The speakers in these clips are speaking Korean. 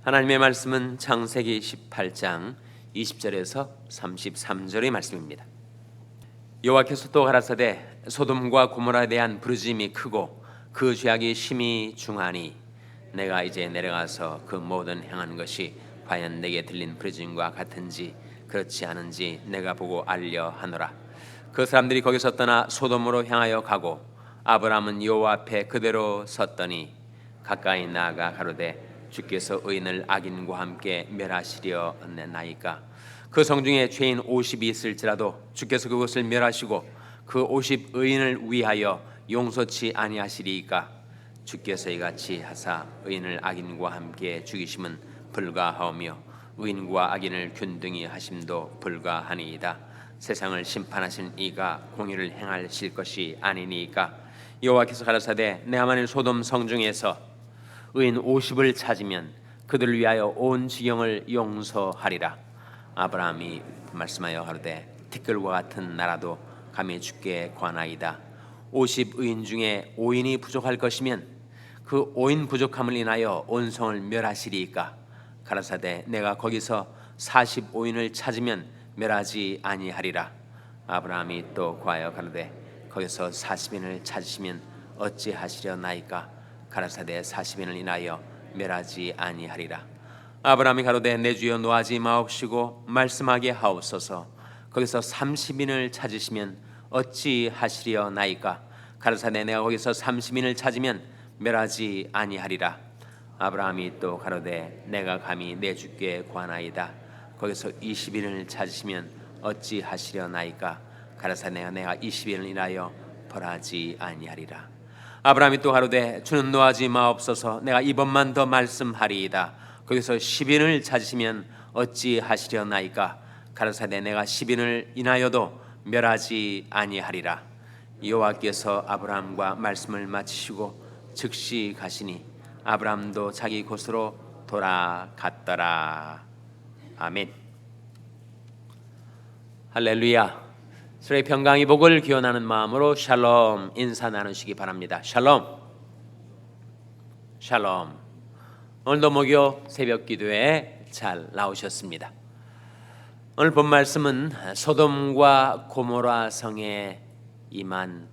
하나님의 말씀은 창세기 18장 20절에서 33절의 말씀입니다. 여호와께서 또 가라사대 소돔과 고모라에 대한 부르짖음이 크고 그 죄악이 심히 중하니 내가 이제 내려가서 그 모든 행한 것이 과연 내게 들린 부르짖음과 같은지 그렇지 않은지 내가 보고 알려 하노라. 그 사람들이 거기서 떠나 소돔으로 향하여 가고 아브라함은 여호와 앞에 그대로 섰더니 가까이 나아가 가로되 주께서 의인을 악인과 함께 멸하시려 나이까. 그 성중에 죄인 50이 있을지라도 주께서 그것을 멸하시고 그 50 의인을 위하여 용서치 아니하시리이까. 주께서 이같이 하사 의인을 악인과 함께 죽이심은 불가하오며 의인과 악인을 균등히 하심도 불가하니이다. 세상을 심판하신 이가 공의를 행하실 것이 아니니까. 여호와께서 가라사대 내가 만일 소돔 성중에서 의인 50을 찾으면 그들을 위하여 온 지경을 용서하리라. 아브라함이 말씀하여 가로되 티끌과 같은 나라도 감히 주께 관하이다. 50 의인 중에 5인이 부족할 것이면 그 5인 부족함을 인하여 온 성을 멸하시리이까. 가라사대 내가 거기서 45인을 찾으면 멸하지 아니하리라. 아브라함이 또 고하여 가로되 거기서 40인을 찾으시면 어찌하시려나이까. 가라사대 40인을 인하여 멸하지 아니하리라. 아브라함이 가로되 내 주여 노하지 마옵시고 말씀하게 하옵소서. 거기서 30인을 찾으시면 어찌하시려나이까. 가라사대 내가 거기서 30인을 찾으면 멸하지 아니하리라. 아브라함이 또 가로되 내가 감히 내 주께 구하나이다. 거기서 20인을 찾으시면 어찌하시려나이까. 가라사대 내가 20인을 인하여 벌하지 아니하리라. 아브라함이 또 가로되 주는 노하지 마옵소서. 내가 이번만 더 말씀하리이다. 거기서 10인을 찾으시면 어찌하시려나이까. 가라사대 내가 10인을 인하여도 멸하지 아니하리라. 여호와께서 아브라함과 말씀을 마치시고 즉시 가시니 아브라함도 자기 곳으로 돌아갔더라. 아멘. 할렐루야. 서로의 평강이 복을 기원하는 마음으로 샬롬 인사 나누시기 바랍니다. 샬롬. 샬롬. 오늘도 목요 새벽 기도에 잘 나오셨습니다. 오늘 본 말씀은 소돔과 고모라 성에 임한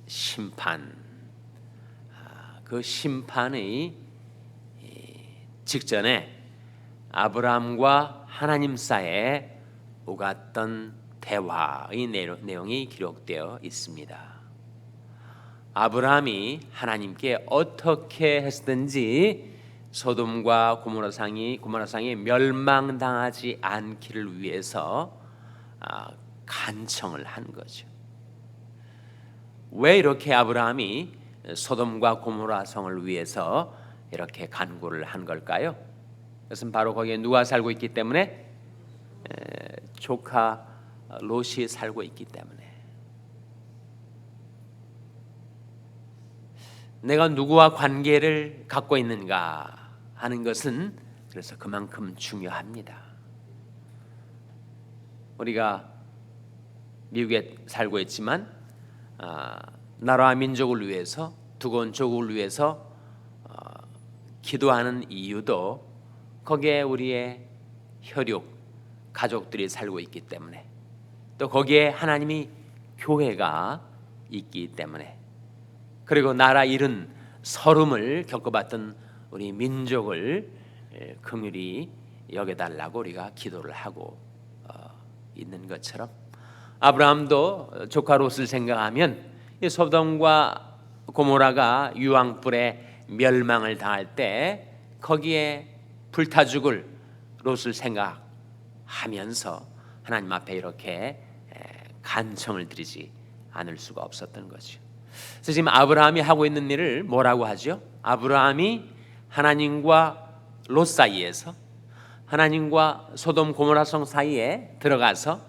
심판, 그 심판의 직전에 아브라함과 하나님 사이에 오갔던 대화의 내용이 기록되어 있습니다. 아브라함이 하나님께 어떻게 했든지 소돔과 고모라상이 멸망당하지 않기를 위해서 간청을 한 거죠. 왜 이렇게 아브라함이 소돔과 고모라성을 위해서 이렇게 간구를 한 걸까요? 그것은 바로 거기에 누가 살고 있기 때문에? 조카 롯이 살고 있기 때문에. 내가 누구와 관계를 갖고 있는가 하는 것은 그래서 그만큼 중요합니다. 우리가 미국에 살고 있지만 나라와 민족을 위해서, 두고 온 조국을 위해서 기도하는 이유도 거기에 우리의 혈육, 가족들이 살고 있기 때문에, 또 거기에 하나님이 교회가 있기 때문에, 그리고 나라 잃은 서름을 겪어봤던 우리 민족을 긍휼히 여겨달라고 우리가 기도를 하고 있는 것처럼, 아브라함도 조카 롯을 생각하면 이 소돔과 고모라가 유황불에 멸망을 당할 때 거기에 불타 죽을 롯을 생각하면서 하나님 앞에 이렇게 간청을 드리지 않을 수가 없었던 거죠. 그래서 지금 아브라함이 하고 있는 일을 뭐라고 하죠? 아브라함이 하나님과 롯 사이에서, 하나님과 소돔 고모라 성 사이에 들어가서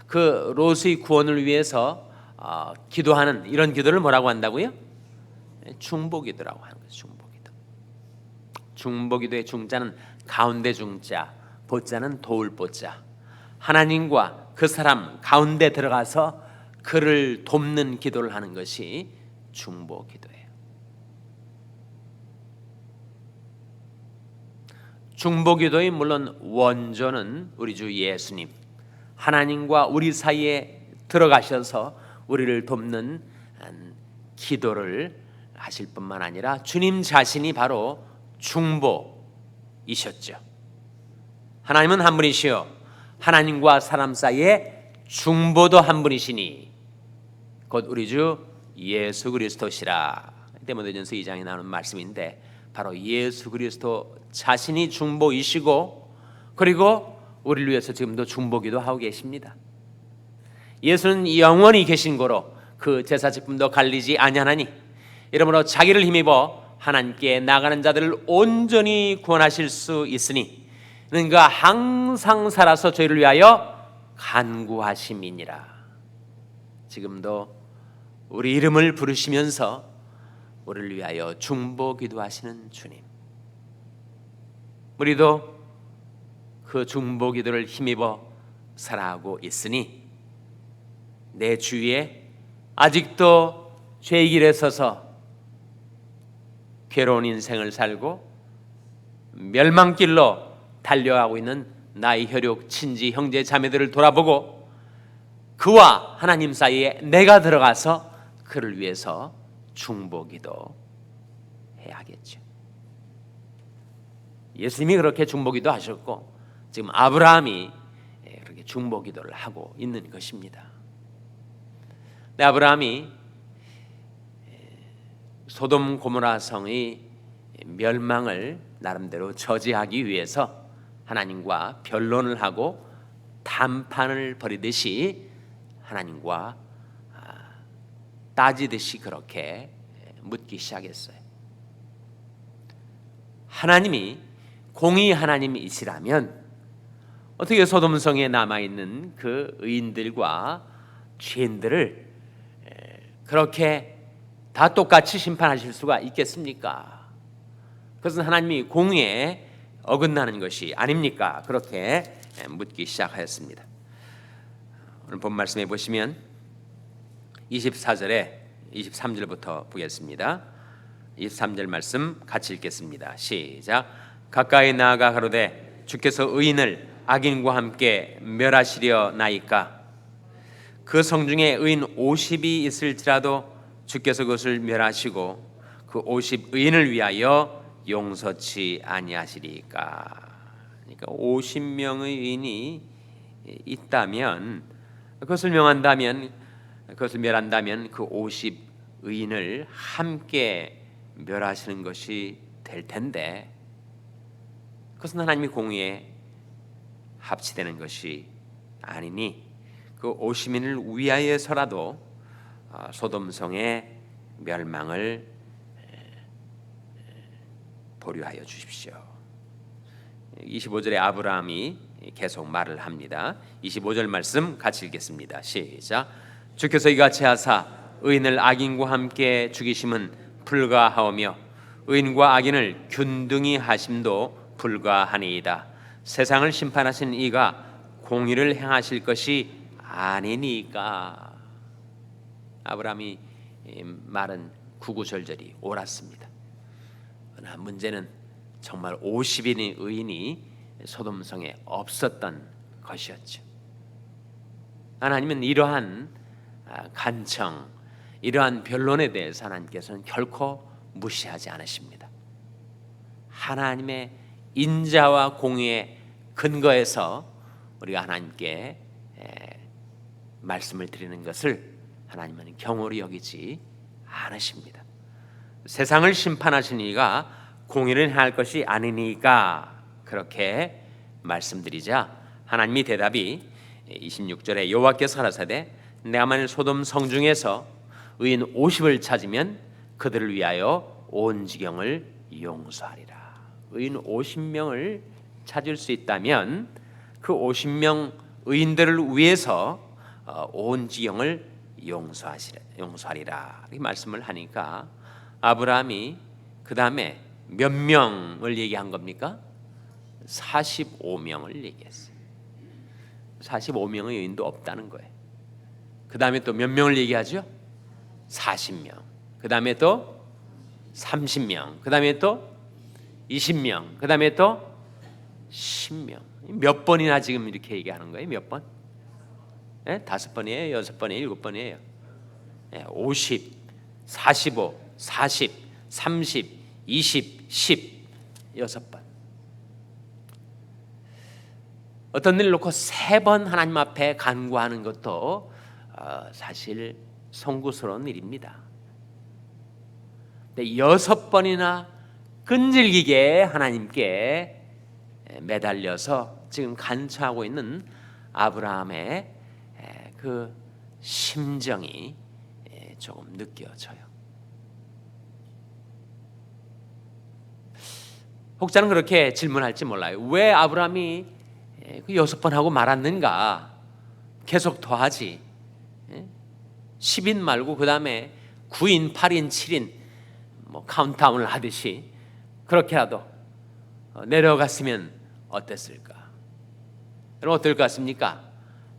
그 롯의 구원을 위해서 기도하는 이런 기도를 뭐라고 한다고요? 중보기도라고 하는 거죠. 중보기도. 중보기도의 중자는 가운데 중자, 보자는 도울 보자. 하나님과 그 사람 가운데 들어가서 그를 돕는 기도를 하는 것이 중보기도예요. 중보기도의 물론 원조는 우리 주 예수님, 하나님과 우리 사이에 들어가셔서 우리를 돕는 기도를 하실 뿐만 아니라 주님 자신이 바로 중보이셨죠. 하나님은 한 분이시요 하나님과 사람 사이에 중보도 한 분이시니 곧 우리 주 예수 그리스도시라. 디모데전서 2장에 나오는 말씀인데 바로 예수 그리스도 자신이 중보이시고 그리고 우리를 위해서 지금도 중보기도 하고 계십니다. 예수는 영원히 계신 거로 그 제사지품도 갈리지 아니하나니 이러므로 자기를 힘입어 하나님께 나가는 자들을 온전히 구원하실 수 있으니 그가 항상 살아서 저희를 위하여 간구하심이니라. 지금도 우리 이름을 부르시면서 우리를 위하여 중보기도하시는 주님, 우리도 그 중보기도를 힘입어 살아가고 있으니 내 주위에 아직도 죄의 길에 서서 괴로운 인생을 살고 멸망길로 달려가고 있는 나의 혈육 친지 형제 자매들을 돌아보고 그와 하나님 사이에 내가 들어가서 그를 위해서 중보기도 해야겠죠. 예수님이 그렇게 중보기도 하셨고 지금 아브라함이 그렇게 중보기도를 하고 있는 것입니다. 근데 아브라함이 소돔 고모라 성의 멸망을 나름대로 저지하기 위해서 하나님과 변론을 하고 담판을 벌이듯이 하나님과 따지듯이 그렇게 묻기 시작했어요. 하나님이 공의 하나님이시라면 어떻게 소돔성에 남아있는 그 의인들과 죄인들을 그렇게 다 똑같이 심판하실 수가 있겠습니까? 그것은 하나님이 공의에 어긋나는 것이 아닙니까? 그렇게 묻기 시작하였습니다. 오늘 본 말씀해 보시면 24절에 23절부터 보겠습니다. 23절 말씀 같이 읽겠습니다. 시작. 가까이 나아가 가로되 주께서 의인을 악인과 함께 멸하시려 나이까. 그 성 중에 의인 50이 있을지라도 주께서 그것을 멸하시고 그 50 의인을 위하여 용서치 아니하시리까. 그러니까 50명의 의인이 있다면 그것을 멸한다면 그 50 의인을 함께 멸하시는 것이 될 텐데 그것은 하나님의 공의에 합치되는 것이 아니니 그 50인을 위하여서라도 소돔성의 멸망을 보류하여 주십시오. 25절에 아브라함이 계속 말을 합니다. 25절 말씀 같이 읽겠습니다. 시작. 주께서 이같이 하사 의인을 악인과 함께 죽이심은 불가하오며 의인과 악인을 균등히 하심도 불가하니이다. 세상을 심판하신 이가 공의를 행하실 것이 아니니까. 아브라함이 말은 구구절절히 옳았습니다. 그러나 문제는 정말 50인의 의인이 소돔성에 없었던 것이었죠. 하나님은 이러한 간청, 이러한 변론에 대해서 하나님께서는 결코 무시하지 않으십니다. 하나님의 인자와 공의의 근거에서 우리가 하나님께 말씀을 드리는 것을 하나님은 경홀히 여기지 않으십니다. 세상을 심판하신 이가 공의를 행할 것이 아니니까 그렇게 말씀드리자 하나님이 대답이 26절에 여호와께서 가라사대 내가 만일 소돔 성 중에서 의인 50을 찾으면 그들을 위하여 온 지경을 용서하리라. 의인 50명을 찾을 수 있다면 그 50명 의인들을 위해서 온 지경을 용서하리라. 이 말씀을 하니까 아브라함이 그 다음에 몇 명을 얘기한 겁니까? 45명을 얘기했어요. 45명의 의인도 없다는 거예요. 그 다음에 또 몇 명을 얘기하죠? 40명. 그 다음에 또 30명. 그 다음에 또 20명. 그 다음에 또 10명. 몇 번이나 지금 이렇게 얘기하는 거예요? 몇 번? 5번이에요? 6번이에요? 7번이에요? 50, 45, 40, 30, 20, 10, 6번. 어떤 일을 놓고 3번 하나님 앞에 간구하는 것도 사실 송구스러운 일입니다. 근데 6번이나 끈질기게 하나님께 매달려서 지금 간구하고 있는 아브라함의 그 심정이 조금 느껴져요. 혹자는 그렇게 질문할지 몰라요. 왜 아브라함이 그 6번 하고 말았는가? 계속 더 하지. 10인 말고 그 다음에 9인, 8인, 7인 뭐 카운트다운을 하듯이 그렇게라도 내려갔으면 어땠을까? 여러분 어떨 것 같습니까?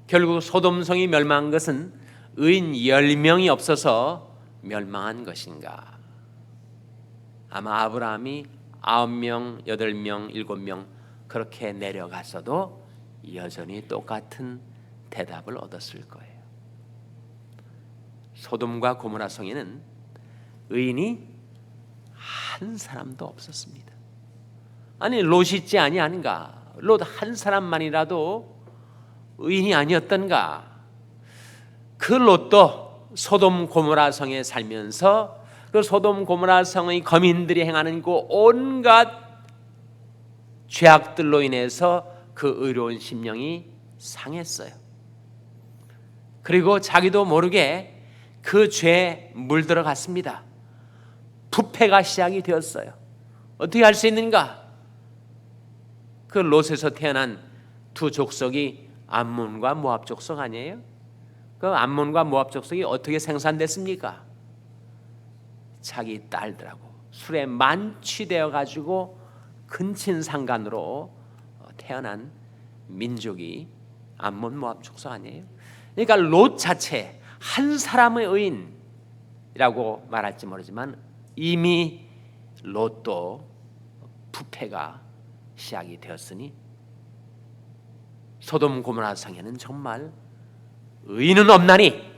결국 소돔성이 멸망한 것은 의인 10명이 없어서 멸망한 것인가? 아마 아브라함이 9명, 8명, 7명 그렇게 내려갔어도 여전히 똑같은 대답을 얻었을 거예요. 소돔과 고모라 성에는 의인이 한 사람도 없었습니다. 아니 롯이 있지 아니한가? 롯 한 사람만이라도 의인이 아니었던가? 그 롯도 소돔 고모라 성에 살면서 그 소돔 고모라 성의 거민들이 행하는 그 온갖 죄악들로 인해서 그 의로운 심령이 상했어요. 그리고 자기도 모르게 그 죄에 물들어갔습니다. 부패가 시작이 되었어요. 어떻게 할 수 있는가? 그 롯에서 태어난 두 족속이 암몬과 모압 족속 아니에요? 그 암몬과 모압 족속이 어떻게 생산됐습니까? 자기 딸들하고 술에 만취되어 가지고 근친상간으로 태어난 민족이 암몬 모압 족속 아니에요? 그러니까 롯 자체 한 사람의 의인이라고 말할지 모르지만 이미 롯도 부패가 시작이 되었으니 소돔 고모라 성에는 정말 의인은 없나니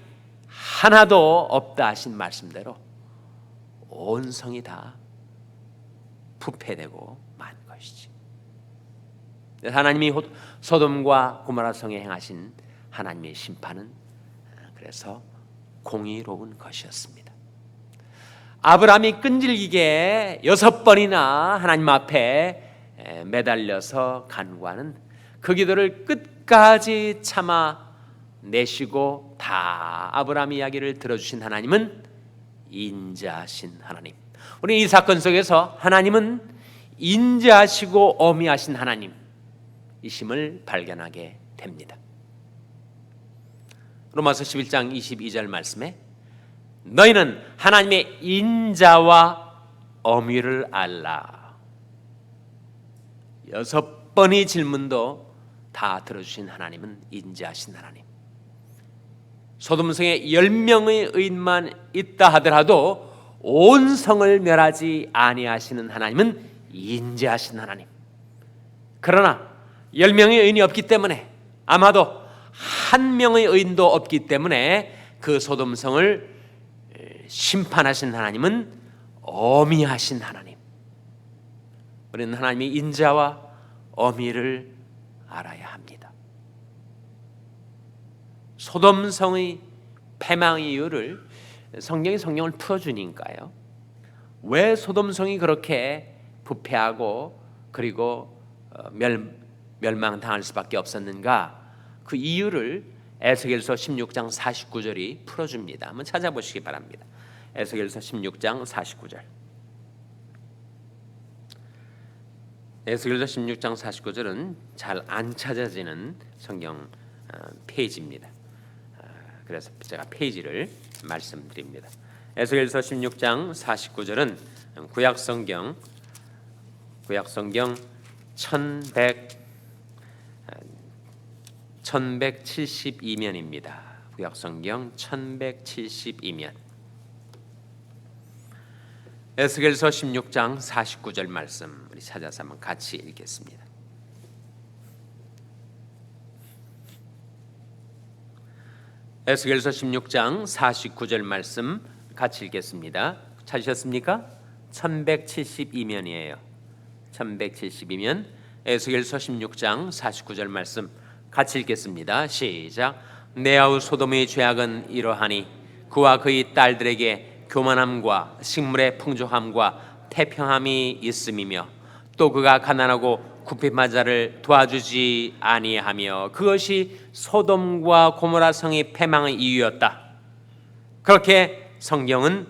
하나도 없다 하신 말씀대로 온 성이 다 부패되고 만 것이지. 하나님이 소돔과 고모라 성에 행하신 하나님의 심판은 그래서 공의로운 것이었습니다. 아브라함이 끈질기게 6번이나 하나님 앞에 매달려서 간구하는 그 기도를 끝까지 참아 내시고 다 아브라함 이야기를 들어주신 하나님은 인자하신 하나님. 우리 이 사건 속에서 하나님은 인자하시고 어미하신 하나님이심을 발견하게 됩니다. 로마서 11장 22절 말씀에 너희는 하나님의 인자와 어미를 알라. 6번의 질문도 다 들어주신 하나님은 인자하신 하나님. 소돔성에 10명의 의인만 있다 하더라도 온 성을 멸하지 아니하시는 하나님은 인자하신 하나님. 그러나 10명의 의인이 없기 때문에 아마도 한 명의 의인도 없기 때문에 그 소돔성을 심판하신 하나님은 어미하신 하나님. 우리는 하나님의 인자와 어미를 알아야 합니다. 소돔성의 패망의 이유를 성경을 풀어주니까요. 왜 소돔성이 그렇게 부패하고 그리고 멸망당할 수밖에 없었는가? 그 이유를 에스겔서 16장 49절이 풀어줍니다. 한번 찾아보시기 바랍니다. 에스겔서 16장 49절. 에스겔서 16장 49절은 잘 안 찾아지는 성경 페이지입니다. 그래서 제가 페이지를 말씀드립니다. 에스겔서 16장 49절은 구약성경 1172면입니다. 구약성경 1172면. 에스겔서 16장 49절 말씀 우리 찾아서 한번 같이 읽겠습니다. 에스겔서 16장 49절 말씀 같이 읽겠습니다. 찾으셨습니까? 1172면이에요. 1172면 에스겔서 16장 49절 말씀 같이 읽겠습니다. 시작. 내 아우 소돔의 죄악은 이러하니 그와 그의 딸들에게 교만함과 식물의 풍족함과 태평함이 있음이며 또 그가 가난하고 굽힌 자를 도와주지 아니하며 그것이 소돔과 고모라 성의 패망의 이유였다. 그렇게 성경은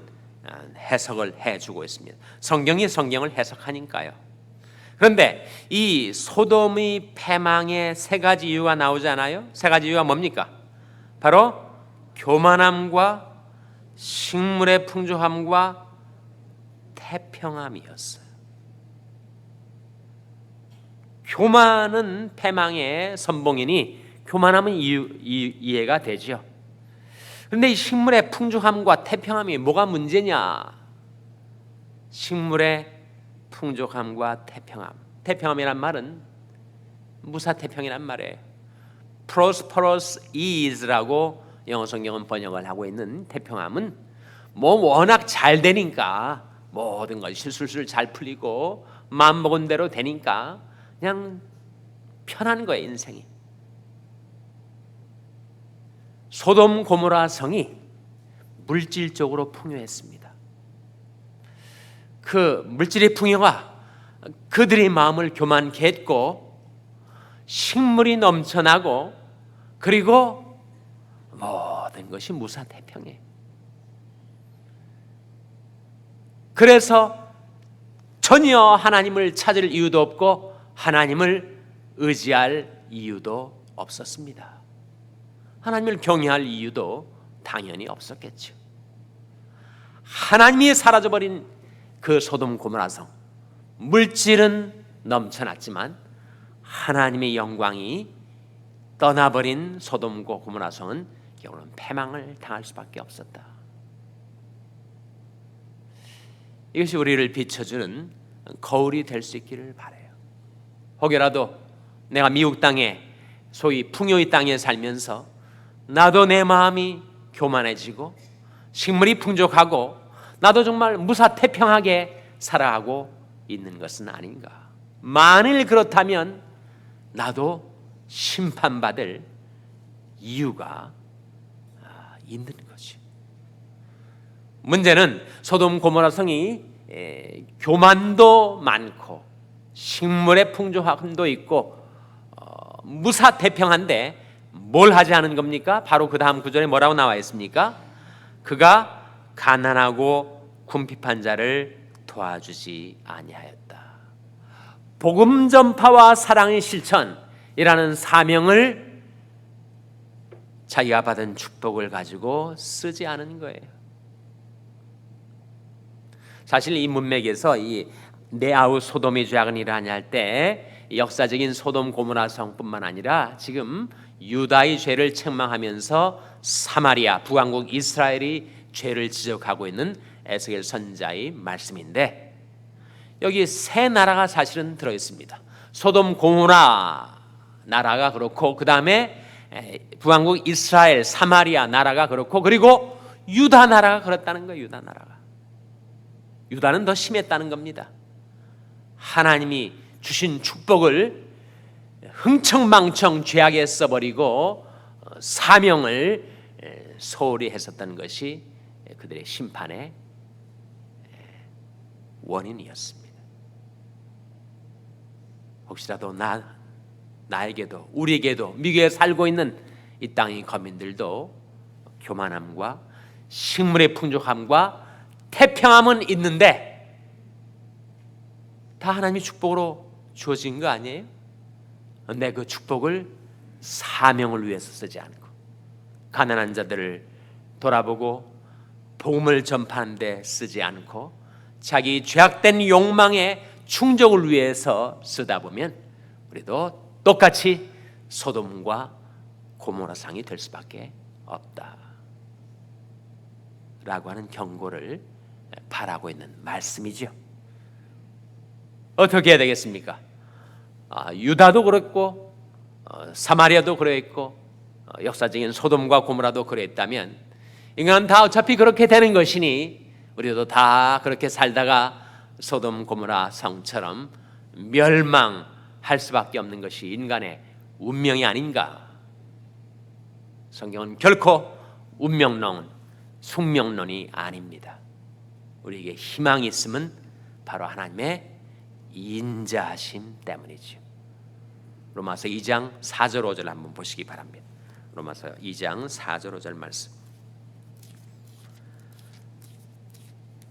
해석을 해주고 있습니다. 성경이 성경을 해석하니까요. 그런데 이 소돔의 패망의 세 가지 이유가 나오잖아요. 세 가지 이유가 뭡니까? 바로 교만함과 식물의 풍족함과 태평함이었어요. 교만은 패망의 선봉이니 교만함은 이해가 되죠. 그런데 이 식물의 풍족함과 태평함이 뭐가 문제냐? 식물의 풍족함과 태평함. 태평함이란 말은 무사태평이란 말이에요. prosperous ease라고 영어 성경은 번역을 하고 있는 태평함은 뭐 워낙 잘 되니까 모든 것이 술술 잘 풀리고 마음 먹은 대로 되니까 그냥 편한 거예요, 인생이. 소돔 고모라 성이 물질적으로 풍요했습니다. 그 물질의 풍요가 그들의 마음을 교만케 했고 식물이 넘쳐나고 그리고 모든 것이 무사태평해. 그래서 전혀 하나님을 찾을 이유도 없고 하나님을 의지할 이유도 없었습니다. 하나님을 경외할 이유도 당연히 없었겠죠. 하나님이 사라져버린 그 소돔 고모라 성, 물질은 넘쳐났지만 하나님의 영광이 떠나버린 소돔과 고모라 성은 결국은 패망을 당할 수밖에 없었다. 이것이 우리를 비춰주는 거울이 될 수 있기를 바라요. 혹여라도 내가 미국 땅에 소위 풍요의 땅에 살면서 나도 내 마음이 교만해지고 식물이 풍족하고 나도 정말 무사태평하게 살아가고 있는 것은 아닌가. 만일 그렇다면 나도 심판받을 이유가 있는 거지. 문제는 소돔 고모라 성이 교만도 많고 식물의 풍족함도 있고 무사태평한데 뭘 하지 않은 겁니까? 바로 그 다음 구절에 뭐라고 나와 있습니까? 그가 가난하고 궁핍한 자를 도와주지 아니하였다. 복음 전파와 사랑의 실천이라는 사명을 자기가 받은 축복을 가지고 쓰지 않은 거예요. 사실 이 문맥에서 이 네아우 소돔의 죄악은 이러하냐 할 때 역사적인 소돔 고모라 성뿐만 아니라 지금 유다의 죄를 책망하면서 사마리아 북왕국 이스라엘이 죄를 지적하고 있는 에스겔 선지자의 말씀인데 여기 세 나라가 사실은 들어 있습니다. 소돔 고모라 나라가 그렇고 그 다음에 북왕국 이스라엘 사마리아 나라가 그렇고 그리고 유다 나라가 그렇다는 거예요. 유다 나라가. 유다는 더 심했다는 겁니다. 하나님이 주신 축복을 흥청망청 죄악에 써버리고 사명을 소홀히 했었던 것이 그들의 심판의 원인이었습니다. 혹시라도 나에게도 우리에게도 미국에 살고 있는 이 땅의 거민들도 교만함과 식물의 풍족함과 태평함은 있는데 다 하나님의 축복으로 주어진 거 아니에요? 내 그 축복을 사명을 위해서 쓰지 않고 가난한 자들을 돌아보고 복음을 전파하는 데 쓰지 않고 자기 죄악된 욕망의 충족을 위해서 쓰다 보면 우리도 똑같이 소돔과 고모라 상이 될 수밖에 없다 라고 하는 경고를 바라고 있는 말씀이죠. 어떻게 해야 되겠습니까? 유다도 그렇고 사마리아도 그랬고 역사적인 소돔과 고모라도 그랬다면 인간은 다 어차피 그렇게 되는 것이니 우리도 다 그렇게 살다가 소돔 고모라 성처럼 멸망할 수밖에 없는 것이 인간의 운명이 아닌가. 성경은 결코 운명론, 숙명론이 아닙니다. 우리에게 희망이 있음은 바로 하나님의 인자하심 때문이죠. 로마서 2장 4절 5절 한번 보시기 바랍니다. 로마서 2장 4절 5절 말씀.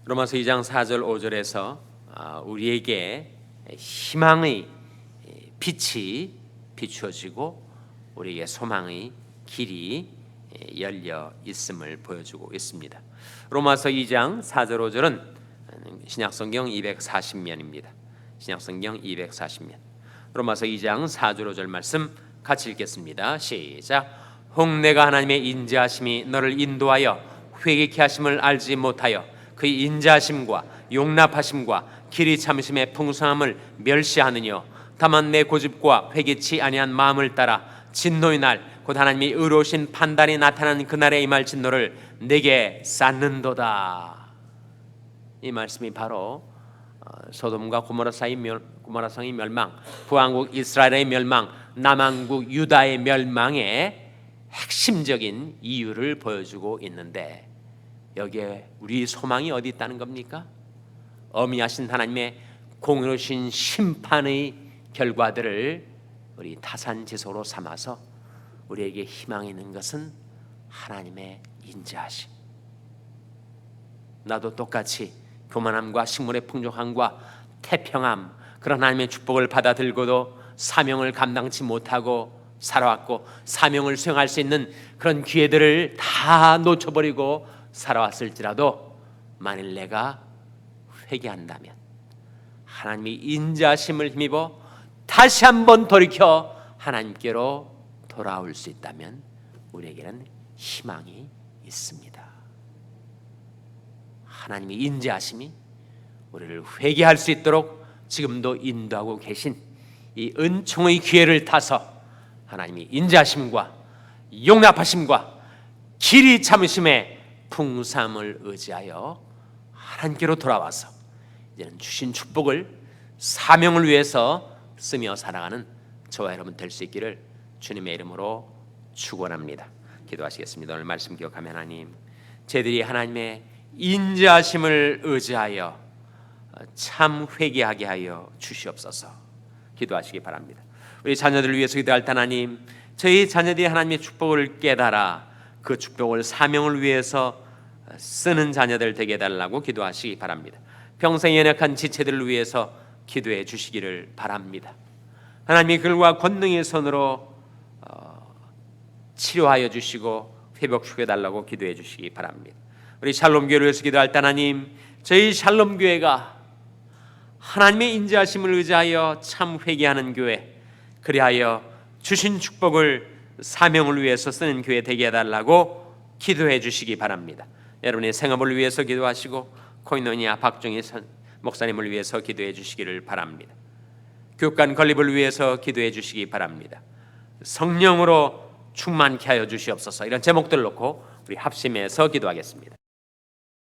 로마서 2장 4절 5절에서 우리에게 희망의 빛이 비추어지고 우리에게 소망의 길이 열려 있음을 보여주고 있습니다. 로마서 2장 4절 5절은 신약성경 240면입니다. 신약성경 240면. 로마서 2장 4절 5절 말씀 같이 읽겠습니다. 시작. 혹 내가 하나님의 인자하심이 너를 인도하여 회개케 하심을 알지 못하여 그의 인자하심과 용납하심과 길이 참으심의 풍성함을 멸시하느뇨. 다만 내 고집과 회개치 아니한 마음을 따라 진노의 날 곧 하나님이 의로우신 판단이 나타나는 그날에 임할 진노를 내게 쌓는도다. 이 말씀이 바로 소돔과 고모라성의 멸망, 북왕국 이스라엘의 멸망, 남왕국 유다의 멸망의 핵심적인 이유를 보여주고 있는데, 여기에 우리 소망이 어디 있다는 겁니까? 어미하신 하나님의 공의로우신 심판의 결과들을 우리 타산지석으로 삼아서 우리에게 희망이 있는 것은 하나님의 인자하심. 나도 똑같이 교만함과 식물의 풍족함과 태평함, 그런 하나님의 축복을 받아들고도 사명을 감당치 못하고 살아왔고, 사명을 수행할 수 있는 그런 기회들을 다 놓쳐버리고 살아왔을지라도 만일 내가 회개한다면, 하나님의 인자하심을 힘입어 다시 한번 돌이켜 하나님께로 돌아올 수 있다면 우리에게는 희망이 있습니다. 하나님의 인자하심이 우리를 회개할 수 있도록 지금도 인도하고 계신 이 은총의 기회를 타서 하나님의 인자하심과 용납하심과 길이 참으심의 풍성함을 의지하여 하나님께로 돌아와서 이제는 주신 축복을 사명을 위해서 쓰며 살아가는 저와 여러분 될 수 있기를 주님의 이름으로 축원합니다. 기도하시겠습니다. 오늘 말씀 기억하며 하나님, 저희들이 하나님의 인자하심을 의지하여 참 회개하게 하여 주시옵소서. 기도하시기 바랍니다. 우리 자녀들을 위해서 기도할 때 하나님, 저희 자녀들이 하나님의 축복을 깨달아 그 축복을 사명을 위해서 쓰는 자녀들 되게 해달라고 기도하시기 바랍니다. 평생 연약한 지체들을 위해서 기도해 주시기를 바랍니다. 하나님이 글과 권능의 손으로 치료하여 주시고 회복시켜 달라고 기도해 주시기 바랍니다. 우리 샬롬교회를 위해서 기도할 때 하나님, 저희 샬롬교회가 하나님의 인자하심을 의지하여 참 회개하는 교회, 그리하여 주신 축복을 사명을 위해서 쓰는 교회 되게 해달라고 기도해 주시기 바랍니다. 여러분의 생업을 위해서 기도하시고 코이노니아 박종희 목사님을 위해서 기도해 주시기를 바랍니다. 교육관 건립을 위해서 기도해 주시기 바랍니다. 성령으로 충만케 하여 주시옵소서. 이런 제목들 놓고 우리 합심해서 기도하겠습니다.